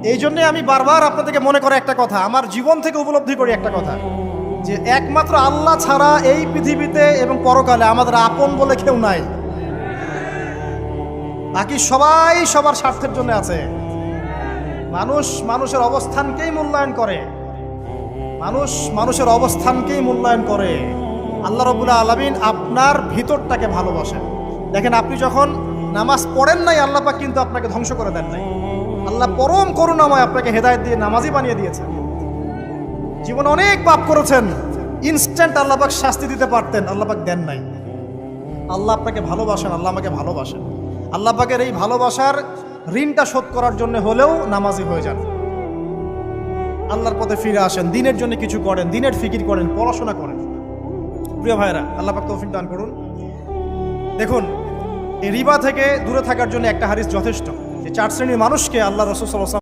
এই জন্যে আমি বারবার আপনাদেরকে মনে করে একটা কথা, আমার জীবন থেকে উপলব্ধি করি একটা কথা, যে একমাত্র আল্লাহ ছাড়া এই পৃথিবীতে এবং পরকালে আমাদের আপন বলে কেউ নাই। বাকি সবাই সবার স্বার্থের জন্য আছে। মানুষ মানুষের অবস্থানকেই মূল্যায়ন করে, মানুষ মানুষের অবস্থানকেই মূল্যায়ন করে। আল্লাহ রাব্বুল আলামিন আপনার ভিতরটাকে ভালোবাসেন। দেখেন, আপনি যখন নামাজ পড়েন নাই, আল্লাহ পাক কিন্তু আপনাকে ধ্বংস করে দেন নাই। আল্লাহ পরম করুণাময় আপনাকে হেদায়েত দিয়ে নামাজি বানিয়ে দিয়েছেন। জীবনে অনেক পাপ করেছেন, ইনস্ট্যান্ট আল্লাহ পাক শাস্তি দিতে পারতেন, আল্লাহ পাক দেন নাই। আল্লাহ আপনাকে ভালোবাসেন, আল্লাহ আমাকে ভালোবাসেন। আল্লাহ পাকের এই ভালোবাসার ঋণটা শোধ করার জন্য হলেও নামাজি হয়ে যান, আল্লাহর পথে ফিরে আসেন, দিনের জন্য কিছু করেন, দিনের ফিকির করেন, পড়াশোনা করেন। প্রিয় ভাইরা, আল্লাহ পাক তৌফিক দান করুন। দেখুন, এই রিবা থেকে দূরে থাকার জন্য একটা হাদিস যথেষ্ট, যে 4 শ্রেণীর মানুষকে আল্লাহ রাসূল সাল্লাল্লাহু আলাইহি ওয়াসাল্লাম